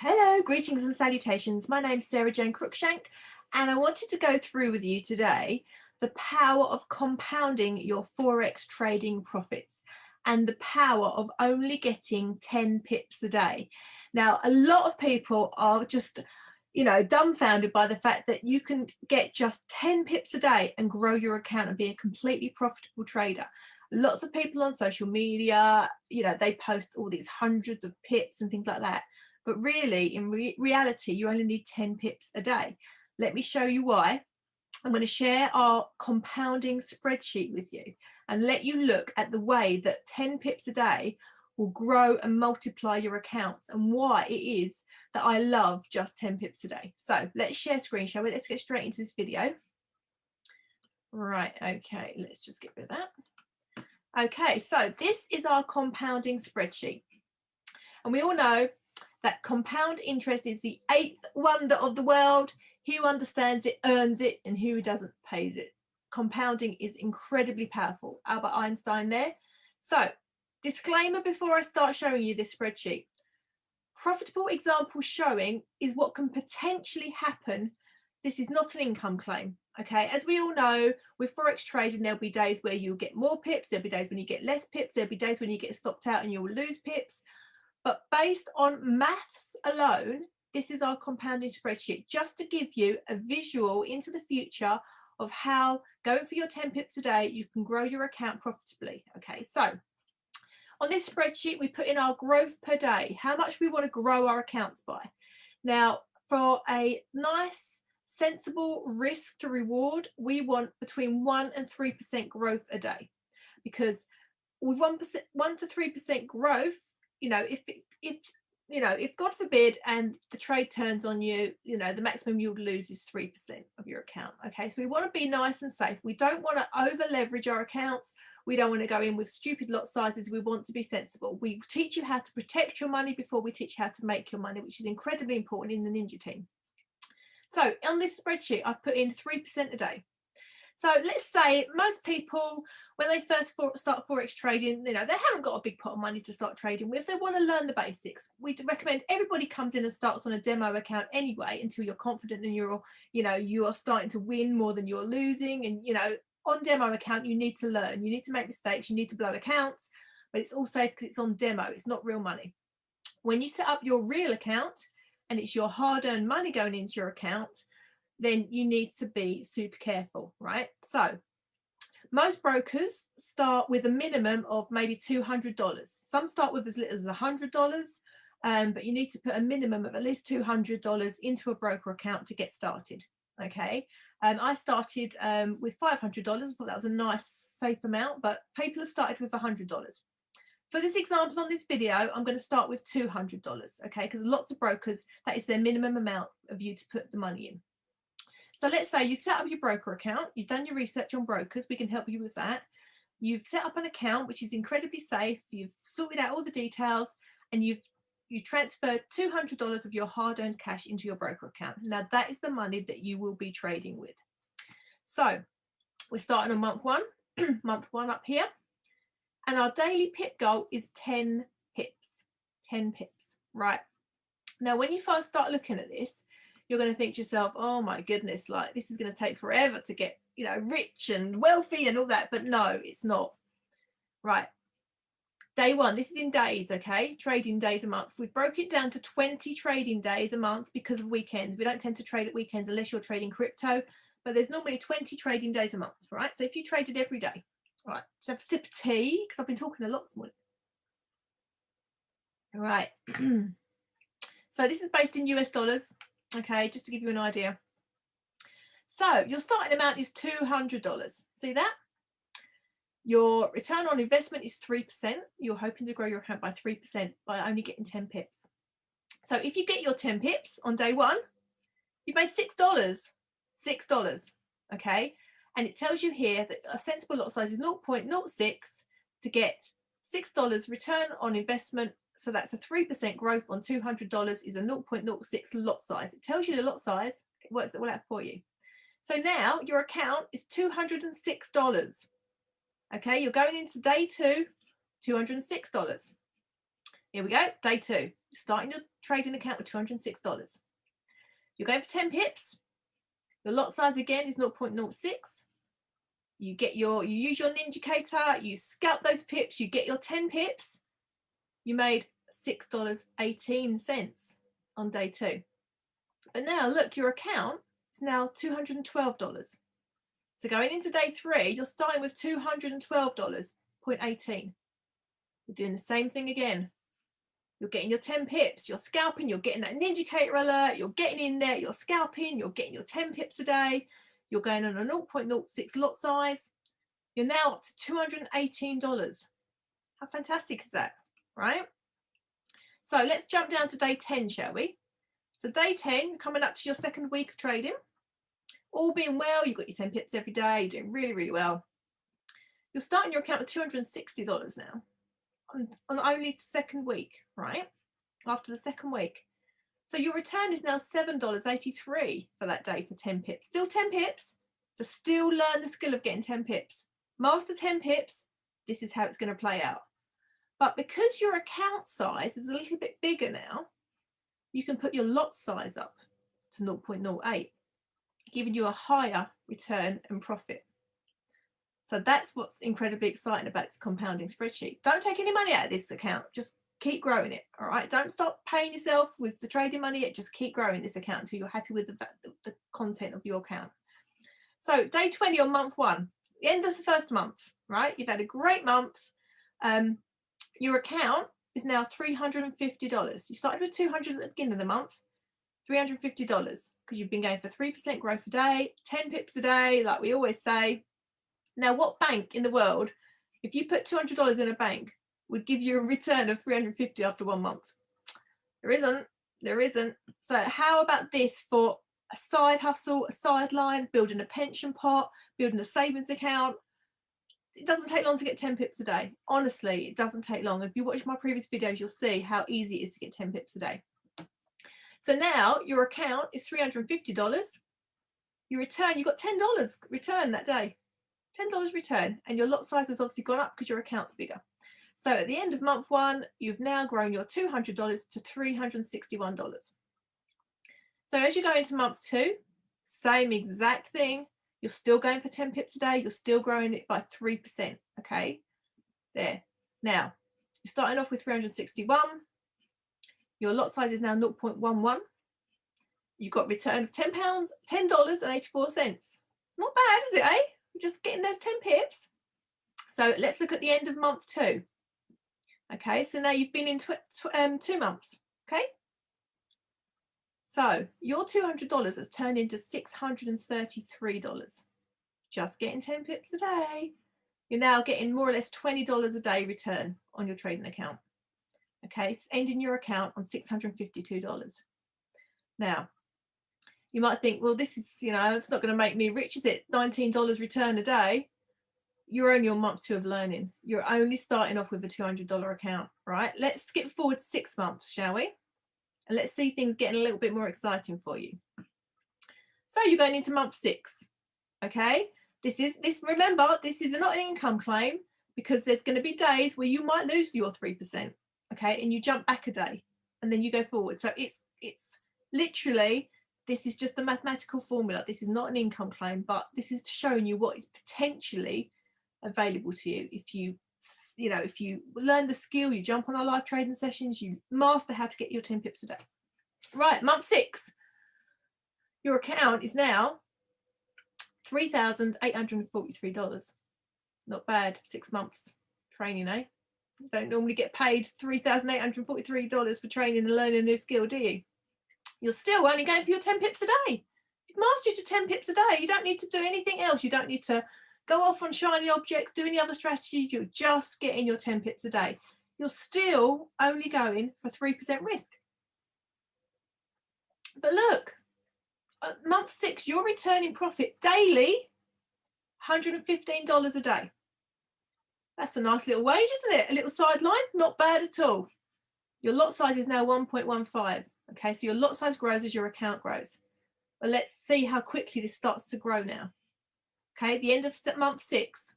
Hello, greetings and salutations. My name's Sarah Jane Cruickshank, and I wanted to go through with you today the power of compounding your Forex trading profits and the power of only getting 10 pips a day. Now, a lot of people are just, dumbfounded by the fact that you can get just 10 pips a day and grow your account and be a completely profitable trader. Lots of people on social media, they post all these hundreds of pips and things like that. But really, in reality, you only need 10 pips a day. Let me show you why. I'm going to share our compounding spreadsheet with you and let you look at the way that 10 pips a day will grow and multiply your accounts and why it is that I love just 10 pips a day. So let's share screen, shall we? Let's get straight into this video. Right, okay, let's just get rid of that. Okay, so this is our compounding spreadsheet. And we all know that compound interest is the eighth wonder of the world. He who understands it earns it, and who doesn't pays it. Compounding is incredibly powerful. Albert Einstein there. So, disclaimer before I start showing you this spreadsheet. Profitable example showing is what can potentially happen. This is not an income claim. Okay, as we all know, with Forex trading, there'll be days where you'll get more pips, there'll be days when you get less pips, there'll be days when you get stopped out and you'll lose pips. But based on maths alone, this is our compounding spreadsheet, just to give you a visual into the future of how going for your 10 pips a day, you can grow your account profitably. Okay, so on this spreadsheet, we put in our growth per day, how much we want to grow our accounts by. Now, for a nice, sensible risk to reward, we want between 1 and 3% growth a day, because with 1% to 3% growth, if God forbid and the trade turns on you, the maximum you'll lose is 3% of your account. Okay, so we want to be nice and safe. We don't want to over leverage our accounts. We don't want to go in with stupid lot sizes. We want to be sensible. We teach you how to protect your money before we teach you how to make your money, which is incredibly important in the Ninja team. So on this spreadsheet, I've put in 3% a day. So let's say most people, when they first start Forex trading, they haven't got a big pot of money to start trading with. They want to learn the basics. We recommend everybody comes in and starts on a demo account anyway, until you're confident and you are starting to win more than you're losing. And, on demo account, you need to learn. You need to make mistakes. You need to blow accounts, but it's all safe because it's on demo. It's not real money. When you set up your real account and it's your hard-earned money going into your account, then you need to be super careful, right? So most brokers start with a minimum of maybe $200. Some start with as little as $100, but you need to put a minimum of at least $200 into a broker account to get started, okay? I started with $500. I thought that was a nice, safe amount, but people have started with $100. For this example on this video, I'm going to start with $200, okay? Because lots of brokers, that is their minimum amount of you to put the money in. So let's say you've set up your broker account, you've done your research on brokers, we can help you with that. You've set up an account which is incredibly safe, you've sorted out all the details, and you transferred $200 of your hard-earned cash into your broker account. Now that is the money that you will be trading with. So we're starting on month one, month one up here, and our daily pip goal is 10 pips, 10 pips, right? Now when you first start looking at this, you're going to think to yourself, oh my goodness, like this is going to take forever to get, rich and wealthy and all that. But no, it's not. Right. Day one, this is in days, okay? Trading days a month. We've broken it down to 20 trading days a month because of weekends. We don't tend to trade at weekends unless you're trading crypto, but there's normally 20 trading days a month, right? So if you traded every day, right, so have a sip of tea because I've been talking a lot this morning. All right. So this is based in US dollars. Okay, just to give you an idea. So your starting amount is $200. See that? Your return on investment is 3%. You're hoping to grow your account by 3% by only getting 10 pips. So if you get your 10 pips on day one, you made $6. $6. Okay. And it tells you here that a sensible lot size is 0.06 to get $6 return on investment. So that's a 3% growth on $200 is a 0.06 lot size. It tells you the lot size. It works it all out for you. So now your account is $206. Okay, you're going into day two, $206. Here we go, day 2. You're starting your trading account with $206. You're going for 10 pips. Your lot size again is 0.06. You use your Ninjacator, you scalp those pips, you get your 10 pips. You made $6.18 on day 2. But now look, your account is now $212. So going into day 3, you're starting with $212.18. You're doing the same thing again. You're getting your 10 pips, you're scalping, you're getting that Ninjacator alert, you're getting in there, you're scalping, you're getting your 10 pips a day, you're going on a 0.06 lot size. You're now up to $218. How fantastic is that, right? So let's jump down to day 10, shall we? So day 10, coming up to your second week of trading. All being well, you've got your 10 pips every day, you're doing really, really well. You're starting your account with $260 now on only the second week, right? After the second week. So your return is now $7.83 for that day for 10 pips. Still 10 pips, to still learn the skill of getting 10 pips. Master 10 pips, this is how it's going to play out. But because your account size is a little bit bigger now, you can put your lot size up to 0.08, giving you a higher return and profit. So that's what's incredibly exciting about this compounding spreadsheet. Don't take any money out of this account. Just keep growing it, all right? Don't stop paying yourself with the trading money yet. Just keep growing this account until you're happy with the content of your account. So day 20 on month 1, the end of the first month, right? You've had a great month. Your account is now $350. You started with $200 at the beginning of the month, $350 because you've been going for 3% growth a day, 10 pips a day, like we always say. Now, what bank in the world, if you put $200 in a bank, would give you a return of $350 after 1 month? There isn't. So how about this for a side hustle, a sideline, building a pension pot, building a savings account? It doesn't take long to get 10 pips a day. Honestly, it doesn't take long. If you watch my previous videos, you'll see how easy it is to get 10 pips a day. So now your account is $350. Your return, you got $10 return that day. $10 return, and your lot size has obviously gone up because your account's bigger. So at the end of month 1, you've now grown your $200 to $361. So as you go into month 2, same exact thing. You're still going for 10 pips a day. You're still growing it by 3%. Okay, there. Now, you're starting off with 361. Your lot size is now 0.11. You've got return of £10, $10.84. Not bad, is it, eh? Just getting those 10 pips. So let's look at the end of month 2. Okay, so now you've been in 2 months. Okay, so your $200 has turned into $633. Just getting 10 pips a day. You're now getting more or less $20 a day return on your trading account. Okay, it's ending your account on $652. Now, you might think, well, this is, it's not going to make me rich, is it? $19 return a day. You're only on month 2 of learning. You're only starting off with a $200 account, right? Let's skip forward 6 months, shall we? And let's see things getting a little bit more exciting for you. So you're going into month 6, okay? Remember, this is not an income claim because there's going to be days where you might lose your 3%, okay? And you jump back a day and then you go forward. So it's literally, this is just the mathematical formula. This is not an income claim, but this is showing you what is potentially available to you if you learn the skill, you jump on our live trading sessions, you master how to get your 10 pips a day. Right, month 6, your account is now $3,843. Not bad. 6 months training, eh? You don't normally get paid $3,843 for training and learning a new skill, do you? You're still only going for your 10 pips a day. You've mastered your 10 pips a day. You don't need to do anything else. You don't need to go off on shiny objects, do any other strategy. You're just getting your 10 pips a day. You're still only going for 3% risk. But look, month 6, you're returning profit daily, $115 a day. That's a nice little wage, isn't it? A little sideline, not bad at all. Your lot size is now 1.15. Okay, so your lot size grows as your account grows. But let's see how quickly this starts to grow now. Okay, at the end of month 6,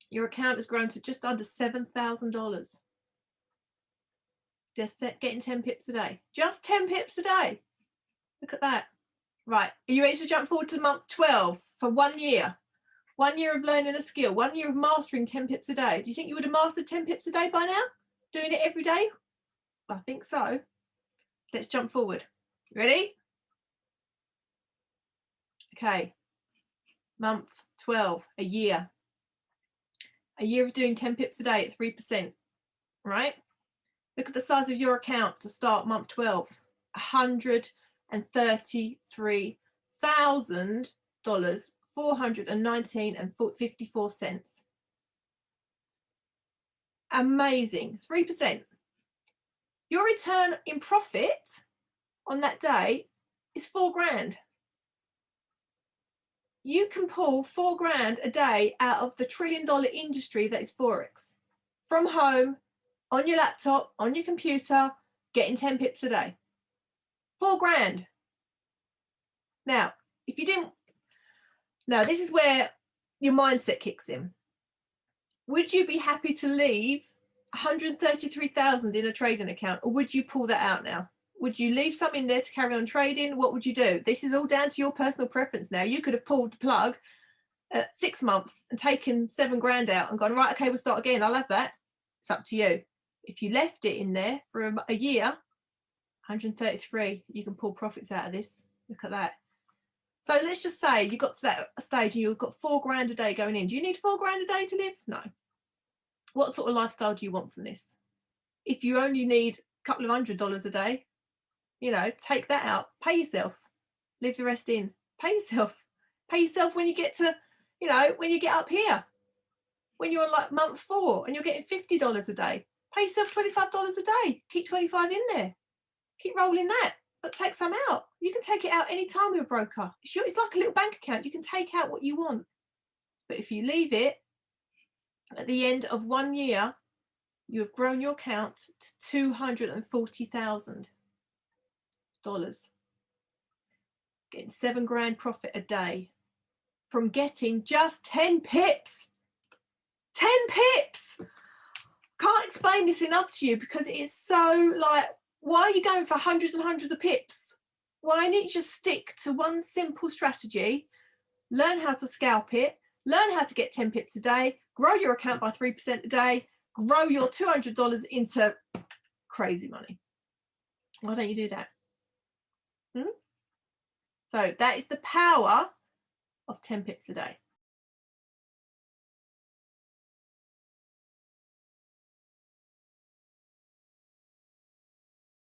your account has grown to just under $7,000. Just getting 10 pips a day. Just 10 pips a day. Look at that. Right. Are you ready to jump forward to month 12 for 1 year? 1 year of learning a skill. 1 year of mastering 10 pips a day. Do you think you would have mastered 10 pips a day by now? Doing it every day? I think so. Let's jump forward. Ready? Okay. Month 12, a year. A year of doing 10 pips a day at 3%. Right? Look at the size of your account to start month 12. $133,000, $419.54. Amazing. 3%. Your return in profit on that day is $4,000. You can pull $4,000 a day out of the $1 trillion industry that is Forex. From home, on your laptop, on your computer, getting 10 pips a day. $4,000. Now, if you didn't, now this is where your mindset kicks in. Would you be happy to leave 133,000 in a trading account, or would you pull that out now? Would you leave some in there to carry on trading? What would you do? This is all down to your personal preference now. You could have pulled the plug at 6 months and taken $7,000 out and gone, right, okay, we'll start again. I'll have that. It's up to you. If you left it in there for a year, 133, you can pull profits out of this. Look at that. So let's just say you got to that stage and you've got $4,000 a day going in. Do you need $4,000 a day to live? No. What sort of lifestyle do you want from this? If you only need a couple of $100 a day, you know, take that out, pay yourself, leave the rest in, pay yourself when you get to, you know, when you get up here, when you're on like month 4 and you're getting $50 a day, pay yourself $25 a day, keep 25 in there, keep rolling that, but take some out. You can take it out anytime with a broker. It's like a little bank account. You can take out what you want. But if you leave it at the end of 1 year, you have grown your account to $240,000. Getting $7,000 profit a day from getting just 10 pips. 10 pips. Can't explain this enough to you because it is so like, why are you going for hundreds and hundreds of pips? Why don't you just stick to one simple strategy, learn how to scalp it, learn how to get 10 pips a day, grow your account by 3% a day, grow your $200 into crazy money. Why don't you do that? So that is the power of 10 pips a day.